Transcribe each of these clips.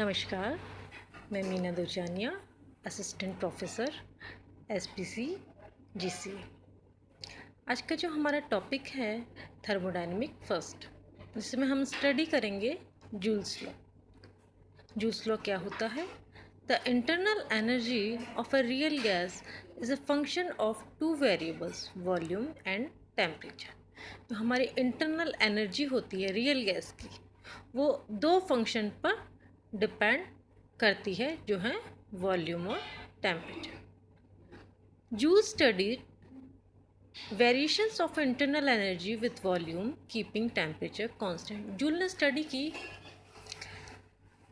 नमस्कार, मैं Meena Durjania, assistant professor SPC GC. आज का जो हमारा टॉपिक है थर्मोडायनेमिक फर्स्ट, जिसमें हम स्टडी करेंगे जूल्स लॉ। जूल्स लॉ क्या होता है? The internal energy of a real gas is a function of two variables, volume and temperature. तो हमारी इंटरनल एनर्जी होती है रियल गैस की, वो दो फंक्शन पर डिपेंड करती है, जो है वॉल्यूम और temperature. Joule studied variations of internal energy with volume keeping temperature constant. Joule ने स्टडी की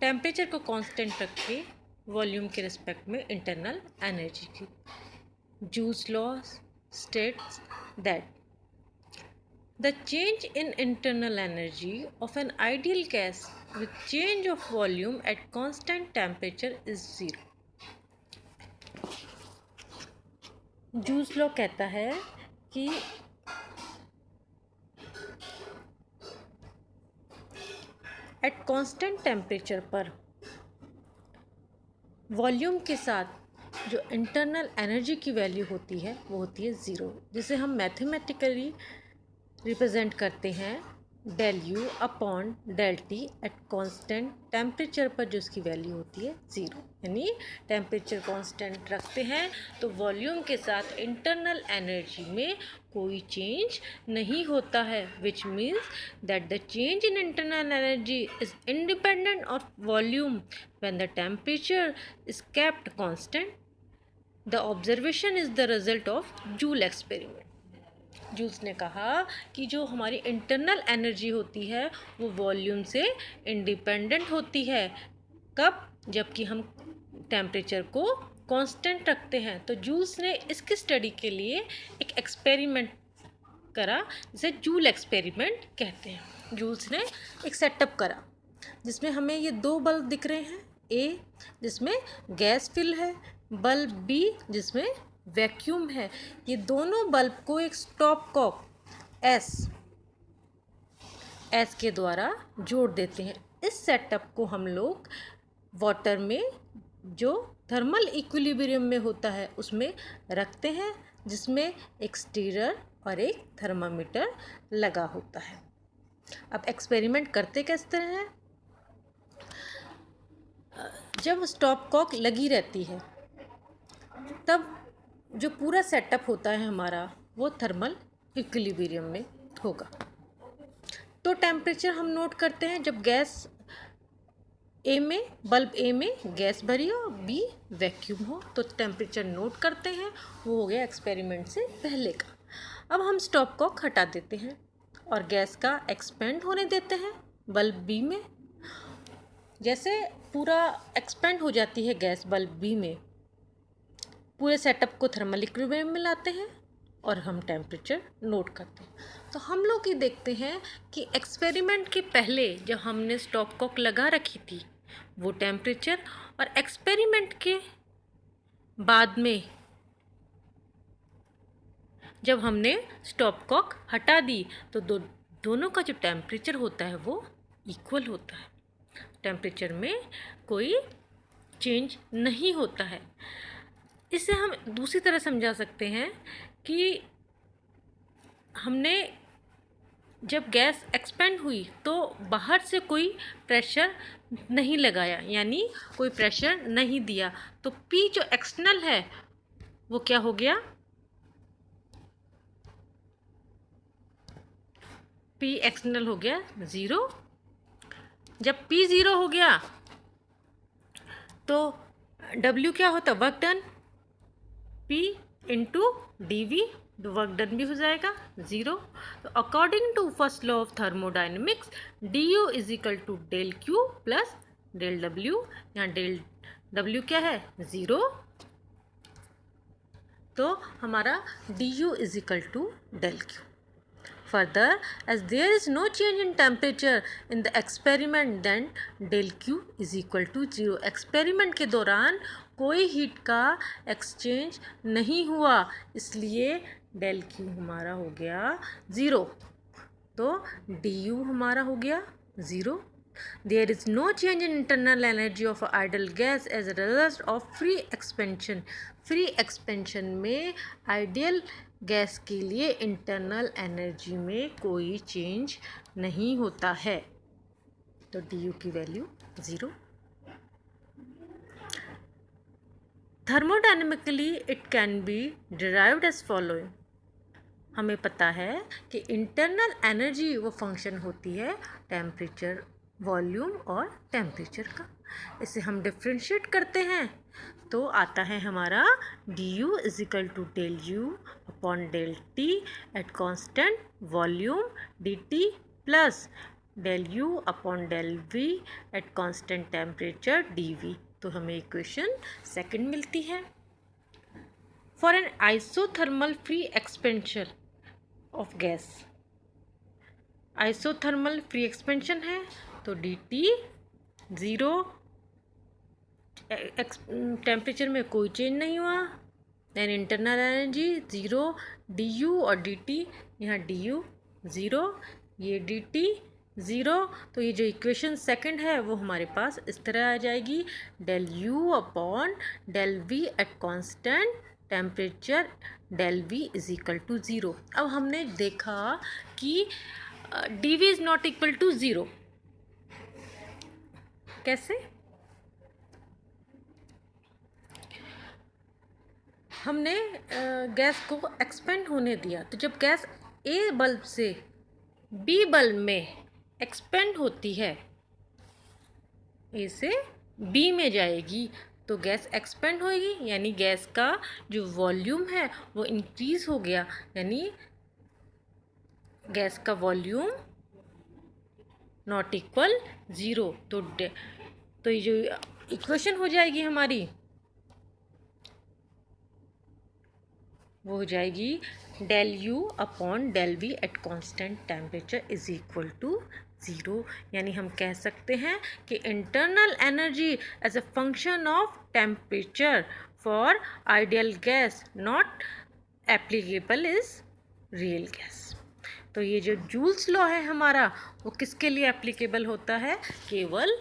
टेम्परेचर को कांस्टेंट रख के वॉल्यूम के रिस्पेक्ट में इंटरनल एनर्जी की। Joules law states that the change in internal energy of an ideal gas with change of volume at constant temperature is zero. Joules law कहता है कि एट कांस्टेंट टेम्परेचर पर volume के साथ जो internal energy की value होती है वो होती है ज़ीरो, जिसे हम मैथमेटिकली रिप्रेजेंट करते हैं del U upon del T at constant temperature पर, जो उसकी वैल्यू होती है ज़ीरो। यानी टेम्परेचर कांस्टेंट रखते हैं तो वॉल्यूम के साथ इंटरनल एनर्जी में कोई चेंज नहीं होता है, which means that the change in internal energy is independent of volume when the temperature is kept constant. The observation is the result of Joule experiment. Joules ने कहा कि जो हमारी इंटरनल एनर्जी होती है वो वॉल्यूम से इंडिपेंडेंट होती है। कब? जबकि हम टेम्परेचर को कांस्टेंट रखते हैं। तो जूल्स ने इसकी स्टडी के लिए एक एक्सपेरिमेंट करा, जिसे जूल एक्सपेरिमेंट कहते हैं। जूल्स ने एक सेटअप करा जिसमें हमें ये दो बल्ब दिख रहे हैं, ए जिसमें गैस फिल है, बल्ब बी जिसमें वैक्यूम है। ये दोनों बल्ब को एक स्टॉप कॉक एस के द्वारा जोड़ देते हैं। इस सेटअप को हम लोग वाटर में जो थर्मल इक्विलिब्रियम में होता है उसमें रखते हैं, जिसमें एक स्टीरर और एक थर्मामीटर लगा होता है। अब एक्सपेरिमेंट करते किस तरह है? जब स्टॉप कॉक लगी रहती है तब जो पूरा सेटअप होता है हमारा वो थर्मल इक्विलिब्रियम में होगा। तो टेम्परेचर हम नोट करते हैं जब गैस ए में, बल्ब ए में गैस भरी हो, बी वैक्यूम हो, तो टेम्परेचर नोट करते हैं। वो हो गया एक्सपेरिमेंट से पहले का। अब हम स्टॉप कॉक हटा देते हैं और गैस का एक्सपेंड होने देते हैं बल्ब बी में। जैसे पूरा एक्सपेंड हो जाती है गैस बल्ब बी में, पूरे सेटअप को थर्मल इक्विलिब्रियम में लाते हैं और हम टेम्परेचर नोट करते हैं। तो हम लोग ये देखते हैं कि एक्सपेरिमेंट के पहले जब हमने स्टॉप कॉक लगा रखी थी वो टेम्परेचर, और एक्सपेरिमेंट के बाद में जब हमने स्टॉप कॉक हटा दी तो दोनों का जो टेम्परेचर होता है वो इक्वल होता है। टेम्परेचर में कोई चेंज नहीं होता है। इसे हम दूसरी तरह समझा सकते हैं कि हमने जब गैस एक्सपेंड हुई तो बाहर से कोई प्रेशर नहीं लगाया, यानी कोई प्रेशर नहीं दिया, तो P जो एक्सटर्नल है वो क्या हो गया? P एक्सटर्नल हो गया ज़ीरो। जब P ज़ीरो हो गया तो W क्या होता? Work done, P into D, तो वर्क डन भी हो जाएगा ज़ीरो। तो according to first law of thermodynamics, D U is equal to del Q plus del W. यहाँ डेल डब्ल्यू क्या है? ज़ीरो। तो हमारा D U is equal to del Q. Further, as there is no change in temperature in the experiment, then del Q is equal to 0. Experiment के दौरान कोई heat का exchange नहीं हुआ, इसलिए del Q हमारा हो गया ज़ीरो। तो du हमारा हो गया zero. There is no change in internal energy of ideal gas as a result of free expansion. Free expansion में आइडियल गैस के लिए इंटरनल एनर्जी में कोई चेंज नहीं होता है, तो du की value 0. Thermodynamically it can be derived as following. हमें पता है कि इंटरनल एनर्जी वो फंक्शन होती है टेम्परेचर, वॉल्यूम और टेम्परेचर का. इसे हम डिफ्रेंशिएट करते हैं तो आता है हमारा du is equal to del U upon del T at constant volume dt plus del U upon del V at constant temperature dv. तो हमें इक्वेशन सेकंड मिलती है. For an isothermal free expansion of gas, isothermal free expansion है तो dt 0, temperature में कोई change नहीं हुआ, देन इंटरनल एनर्जी 0, du और dt, यहाँ du 0, ये dt 0. तो ये जो इक्वेशन सेकंड है वो हमारे पास इस तरह आ जाएगी, del u upon del v at constant temperature del v is equal to 0. अब हमने देखा कि dv is not equal to 0. कैसे? हमने गैस को एक्सपेंड होने दिया, तो जब गैस ए बल्ब से बी बल्ब में एक्सपेंड होती है, ए से बी में जाएगी तो गैस एक्सपेंड होएगी, यानी गैस का जो वॉल्यूम है वो इंक्रीज हो गया, यानी गैस का वॉल्यूम नॉट इक्वल 0. तो ये जो इक्वेशन हो जाएगी हमारी वो हो जाएगी del U upon del V at constant temperature is equal to 0. यानी हम कह सकते हैं कि internal energy as a function of temperature for ideal gas not applicable is real gas. तो ये जो जूल्स लॉ है हमारा वो किसके लिए एप्लीकेबल होता है? केवल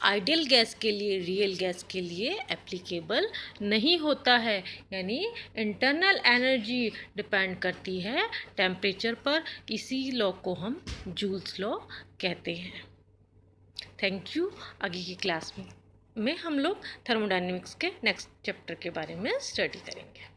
आइडियल गैस के लिए, रियल गैस के लिए एप्लीकेबल नहीं होता है. यानी इंटरनल एनर्जी डिपेंड करती है टेम्परेचर पर. इसी लॉ को हम जूल्स लॉ कहते हैं. Thank you. आगे की क्लास में हम लोग थर्मोडायनेमिक्स के नेक्स्ट चैप्टर के बारे में स्टडी करेंगे.